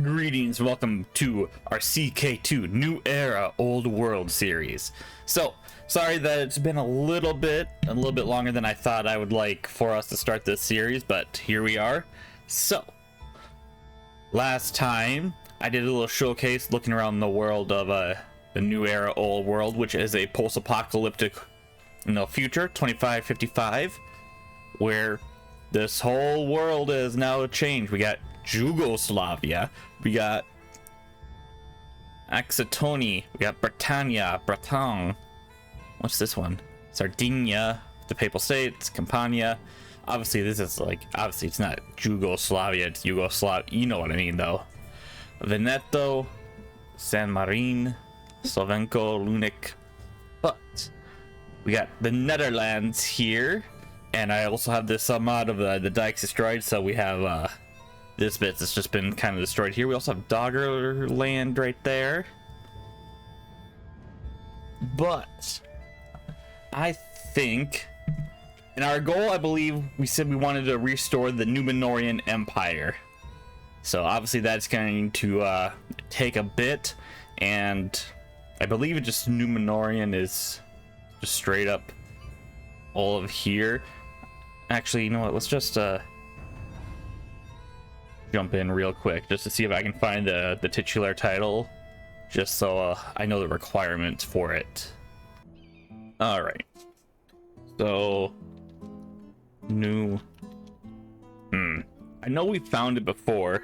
Greetings, welcome to our CK2 New Era Old World series. So, sorry that it's been a little bit longer than I thought I would like for us to start this series, but here we are. So, last time I did a little showcase looking around the world of the New Era Old World, which is a post-apocalyptic future, 2555, where this whole world is now changed. We got Yugoslavia, we got Axitoni, we got Britannia, Bretagne. What's this one? Sardinia, the Papal States, Campania. Obviously, this is obviously it's not Yugoslavia, it's Yugoslav. You know what I mean, though. Veneto, San Marino, Slovenko, Lunik. But we got the Netherlands here, and I also have this mod of the dikes destroyed, so we have this bit that's just been kind of destroyed here. We also have Doggerland right there. But I think, and our goal, I believe, we said we wanted to restore the Numenorian Empire. So obviously that's going to take a bit, and I believe it just Numenorian is just straight up all of here. Actually, you know what? Let's just jump in real quick just to see if I can find the titular title, just so I know the requirements for it. All right. So new. I know we found it before.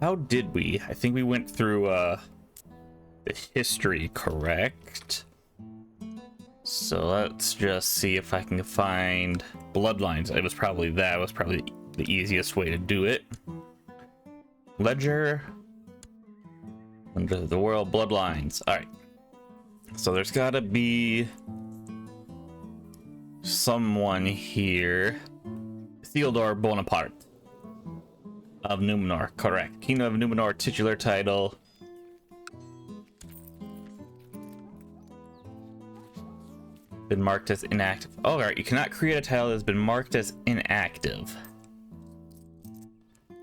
How did we? I think we went through the history, correct? So let's just see if I can find bloodlines. It was probably that. It was probably the easiest way to do it. Ledger. Under the world bloodlines. All right. So there's got to be someone here. Theodore Bonaparte of Numenor, correct. Kingdom of Numenor titular title. Been marked as inactive. Oh, all right. You cannot create a title that has been marked as inactive.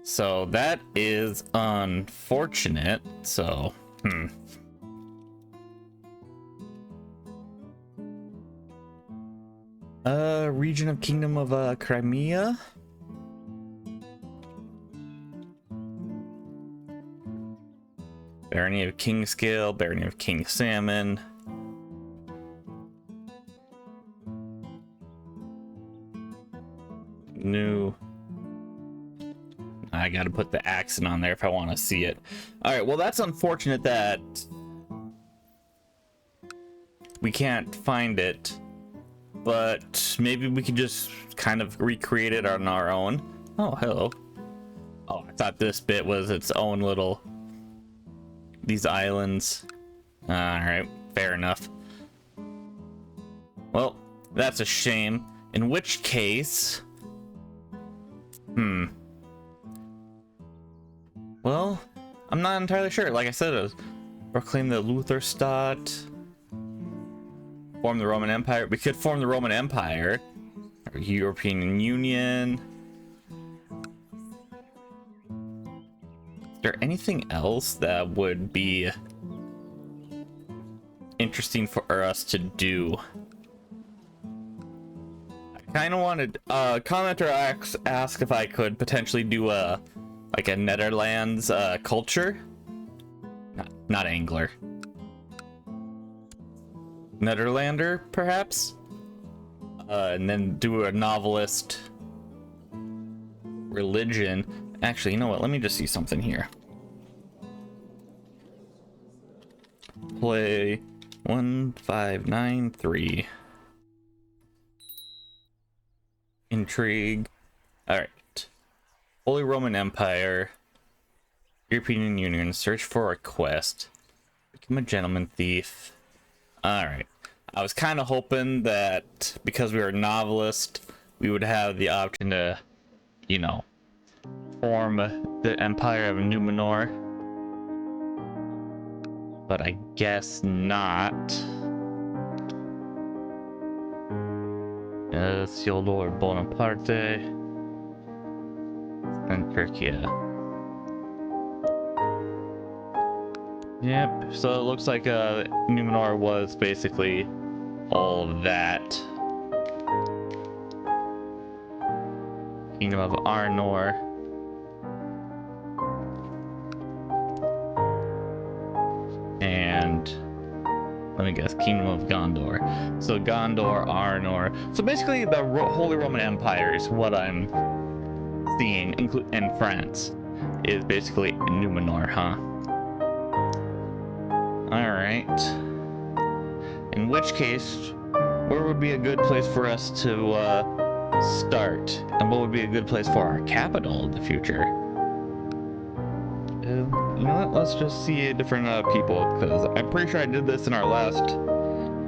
So that is unfortunate. So, region of Kingdom of Crimea. Barony of Kingscale, Barony of King Salmon. New. I gotta put the accent on there if I want to see it. All right, well, that's unfortunate that we can't find it, but maybe we can just kind of recreate it on our own. Oh, hello. Oh, I thought this bit was its own little, these islands. All right, fair enough. Well, that's a shame. In which case, well, I'm not entirely sure. Like I said, it was proclaim the Lutherstadt, form the Roman Empire. We could form the Roman Empire, or European Union. Is there anything else that would be interesting for us to do? I kind of wanted commenter ask if I could potentially do a Netherlands culture, not angler, Netherlander perhaps, and then do a novelist religion. Actually, you know what? Let me just see something here. Play 1593. Intrigue. All right. Holy Roman Empire, European Union, search for a quest, become a gentleman thief. All right. I was kind of hoping that because we were a novelist, we would have the option to, form the Empire of Numenor. But I guess not. Theodore Bonaparte. And Turkey. Yep, so it looks like Numenor was basically all of that. Kingdom of Arnor. And let me guess, Kingdom of Gondor. So Gondor, Arnor. So basically the Holy Roman Empire is what I'm seeing, in France, is basically Numenor, huh? Alright. In which case, where would be a good place for us to start? And what would be a good place for our capital in the future? You know what? Let's just see different people, because I'm pretty sure I did this in our last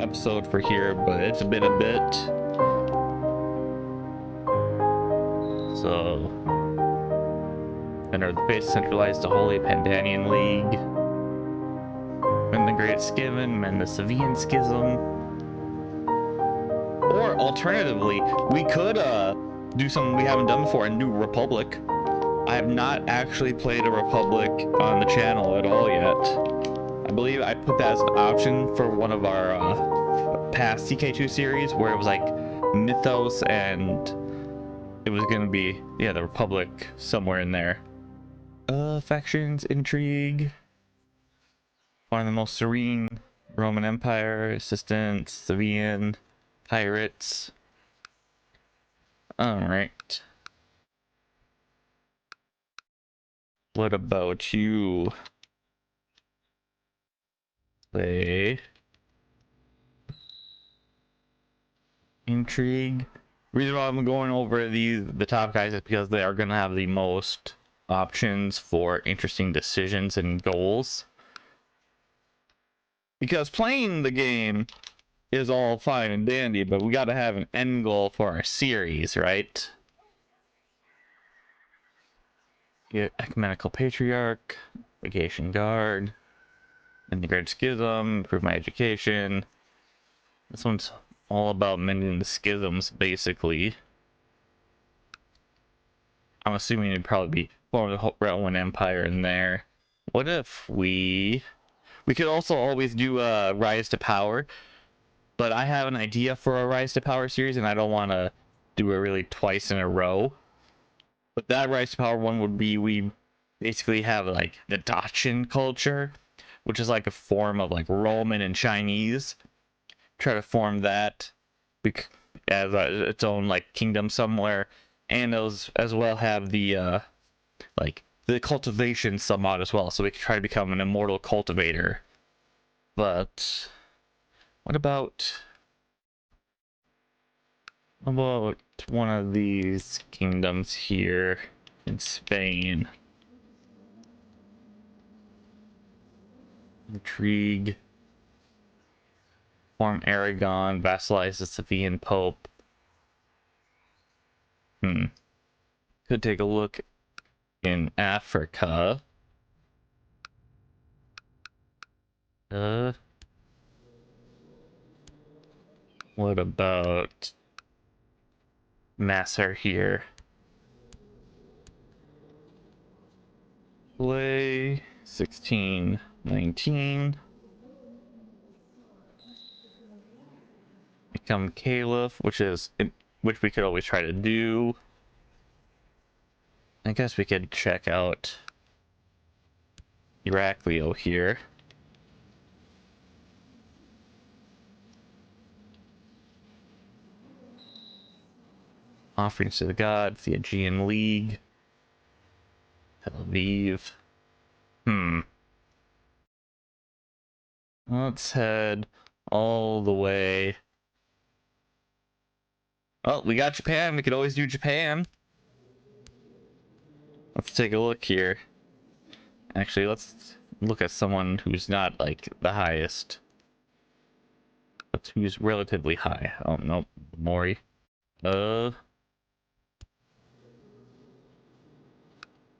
episode for here, but it's been a bit. So, under the base centralized the Holy Pandanian League, and the Great Schism, and the Savian Schism. Or alternatively, we could do something we haven't done before, a new Republic. I have not actually played a Republic on the channel at all yet. I believe I put that as an option for one of our past CK2 series, where it was like Mythos, and it was gonna be, yeah, the Republic somewhere in there. Factions, intrigue. One of the most serene. Roman Empire, assistance, Savian, pirates. Alright. What about you? Play intrigue. Reason why I'm going over the top guys is because they are gonna have the most options for interesting decisions and goals. Because playing the game is all fine and dandy, but we gotta have an end goal for our series, right? Get Ecumenical Patriarch, Legation Guard, and the Great Schism, improve my education. This one's all about mending the schisms, basically. I'm assuming it'd probably be form of the Roman Empire in there. What if we could also always do a Rise to Power, but I have an idea for a Rise to Power series, and I don't want to do it really twice in a row. But that Rise to Power one would be, we basically have like the Dacian culture, which is like a form of like Roman and Chinese. Try to form that as its own like kingdom somewhere, and as well have the like the cultivation submod as well, so we can try to become an immortal cultivator. But what about one of these kingdoms here in Spain? Intrigue. Form Aragon, vassalize the Savian Pope. Could take a look in Africa. What about Nasser here? Play 1619. Become Caliph, which we could always try to do. I guess we could check out Heraclio here. Offerings to the gods, the Aegean League, Tel Aviv. Let's head all the way. Oh, we got Japan. We could always do Japan. Let's take a look here. Actually, let's look at someone who's not like the highest, but who's relatively high. Oh no, Mori. There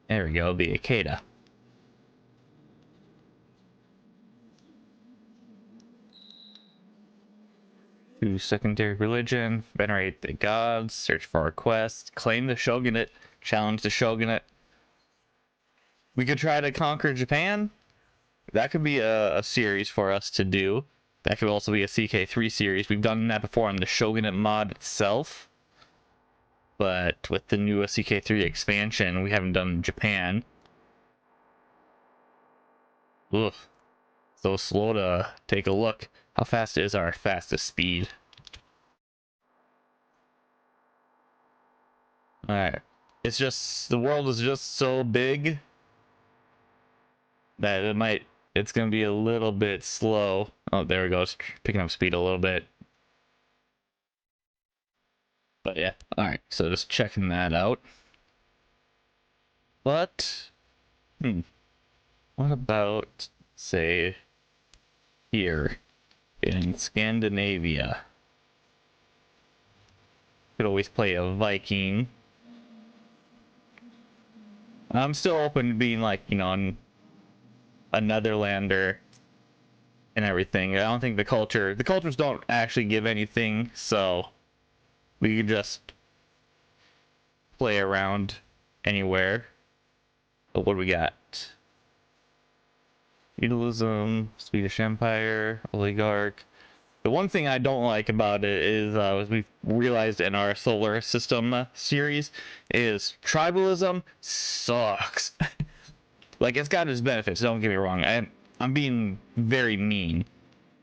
we go, the Akeda. Choose secondary religion, venerate the gods, search for our quest, claim the shogunate, challenge the shogunate. We could try to conquer Japan. that could be a series for us to do. That could also be a CK3 series. We've done that before on the Shogunate mod itself, but with the new CK3 expansion, we haven't done Japan. Ugh, so slow to take a look. How fast is our fastest speed? Alright. It's just, the world is just so big that it's gonna be a little bit slow. Oh, there we go. It's picking up speed a little bit. But yeah, alright. So just checking that out. But, what about, say, here in Scandinavia? Could always play a Viking. I'm still open to being like, you know, a Netherlander and everything. I don't think the cultures don't actually give anything, so we could just play around anywhere. But what do we got? Feudalism, Swedish Empire, oligarch. The one thing I don't like about it is, as we've realized in our solar system series, is tribalism sucks. Like, it's got its benefits, don't get me wrong. I'm being very mean,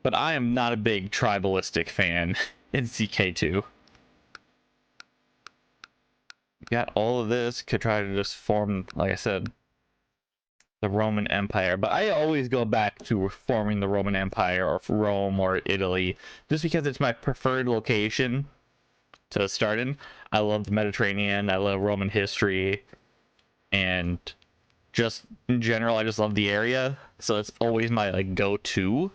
but I am not a big tribalistic fan in CK2. Got all of this, could try to just form, like I said, the Roman Empire, but I always go back to forming the Roman Empire or Rome or Italy just because it's my preferred location to start in. I love the Mediterranean, I love Roman history, and just in general I just love the area, so it's always my like go-to.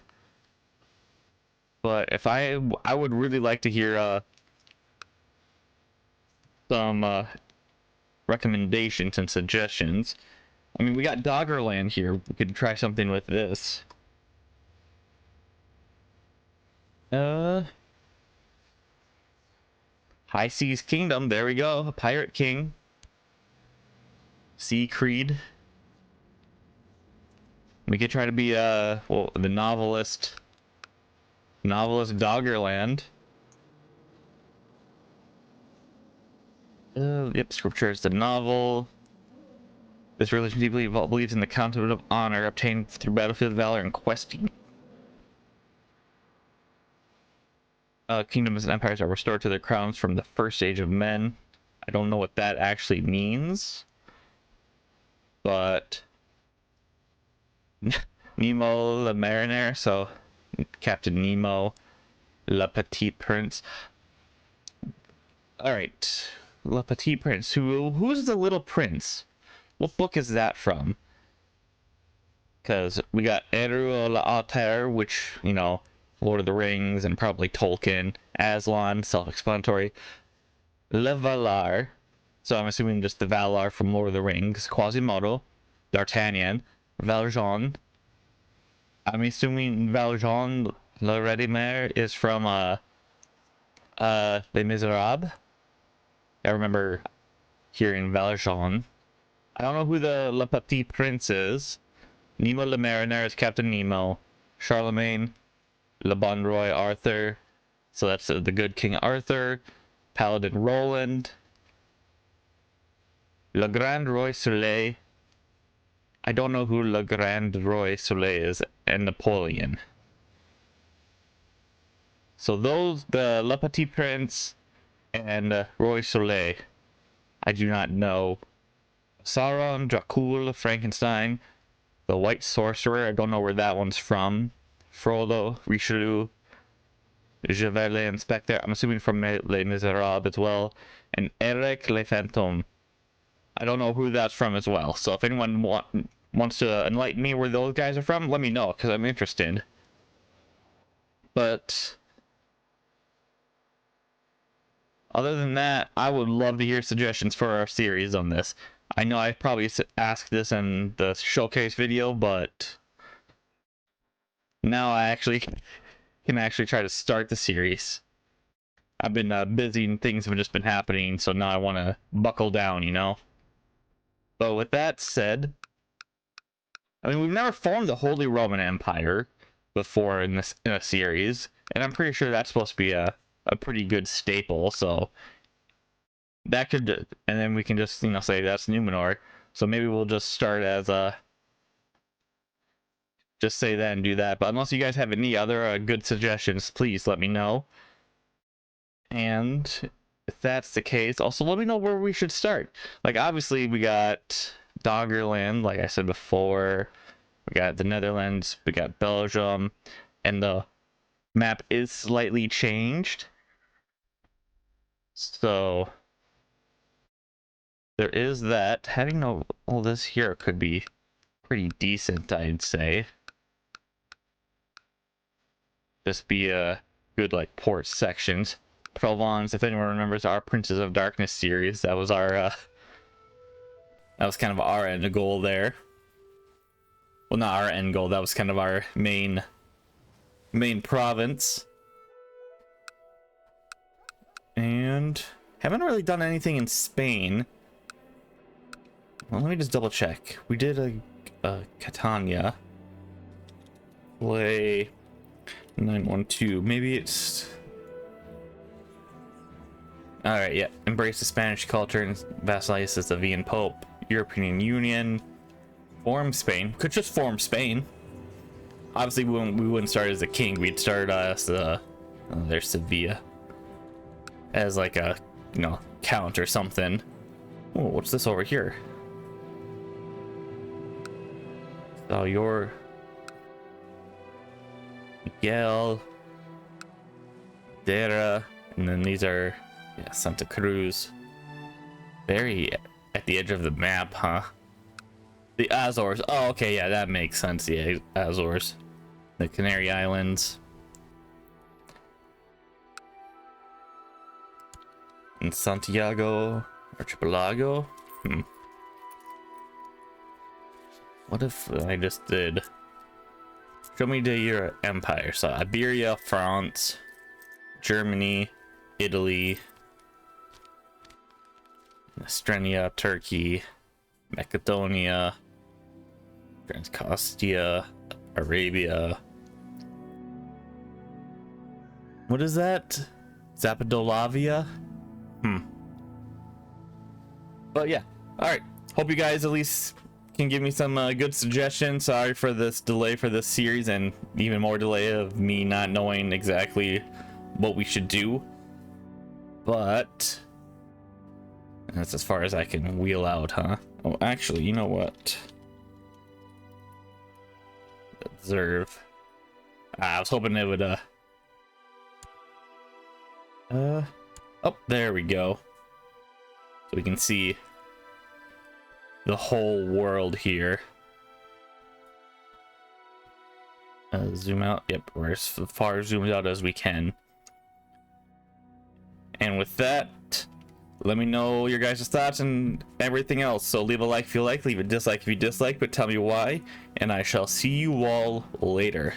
But if I would really like to hear some recommendations and suggestions. I mean, we got Doggerland here. We could try something with this. High Seas Kingdom. There we go. A Pirate King. Sea Creed. We could try to be well, the novelist. Novelist Doggerland. Yep, Scripture is the novel. This religion deeply believes in the concept of honor obtained through battlefield valor and questing. Kingdoms and empires are restored to their crowns from the first age of men. I don't know what that actually means, but Nemo the Mariner, so Captain Nemo, Le Petit Prince. All right, Le Petit Prince. Who's the Little Prince? What book is that from? Because we got Eru l'Auteur, which, you know, Lord of the Rings and probably Tolkien. Aslan, self-explanatory. Le Valar, so I'm assuming just the Valar from Lord of the Rings. Quasimodo, D'Artagnan, Valjean. I'm assuming Valjean Le Redimer is from Les Miserables. I remember hearing Valjean. I don't know who the Le Petit Prince is. Nemo le Mariner is Captain Nemo. Charlemagne, Le Bon Roi Arthur. So that's the good King Arthur. Paladin Roland. Le Grand Roi Soleil. I don't know who Le Grand Roi Soleil is. And Napoleon. So those, the Le Petit Prince and Roi Soleil, I do not know. Sauron, Dracul, Frankenstein, the White Sorcerer, I don't know where that one's from. Frodo, Richelieu, Javert Inspector, I'm assuming from Les Miserables as well. And Eric Le Fantôme. I don't know who that's from as well. So if anyone wants to enlighten me where those guys are from, let me know, because I'm interested. But other than that, I would love to hear suggestions for our series on this. I know I probably asked this in the showcase video, but now I actually can actually try to start the series. I've been busy and things have just been happening, so now I want to buckle down, you know? But with that said, I mean, we've never formed the Holy Roman Empire before in a series, and I'm pretty sure that's supposed to be a pretty good staple. So that could, and then we can just say that's Numenor. So maybe we'll just start as just say that and do that. But unless you guys have any other good suggestions, please let me know. And if that's the case, also let me know where we should start. Like, obviously, we got Doggerland, like I said before. We got the Netherlands, we got Belgium, and the map is slightly changed. So there is that. Having all this here could be pretty decent, I'd say. Just be a good like port sections. Provence, if anyone remembers our Princes of Darkness series, that was our that was kind of our end goal there. Well, not our end goal, that was kind of our main province. And haven't really done anything in Spain. Well, let me just double check. We did a Catania. Play 912. Maybe it's... Alright, yeah. Embrace the Spanish culture and vassalize the Vian Pope. European Union. Form Spain. Could just form Spain. Obviously, we wouldn't start as a king. We'd start as there's Sevilla. As like a, count or something. Oh, what's this over here? So you're Miguel, Dera, and then these are Santa Cruz. Very at the edge of the map, huh? The Azores. Oh, okay, yeah, that makes sense. Yeah, Azores. The Canary Islands. And Santiago Archipelago. What if I just did... Show me your empire. So Iberia, France, Germany, Italy, Estrenia, Turkey, Macedonia, Transcostia, Arabia. What is that? Zapodolavia? But yeah, alright. Hope you guys at least can give me some good suggestions. Sorry for this delay for this series, and even more delay of me not knowing exactly what we should do. But that's as far as I can wheel out, huh? Oh, actually, you know what? Observe. I was hoping it would oh, there we go. So we can see the whole world here. Zoom out. Yep, we're as far zoomed out as we can. And with that, let me know your guys' thoughts and everything else. So leave a like if you like, leave a dislike if you dislike, but tell me why. And I shall see you all later.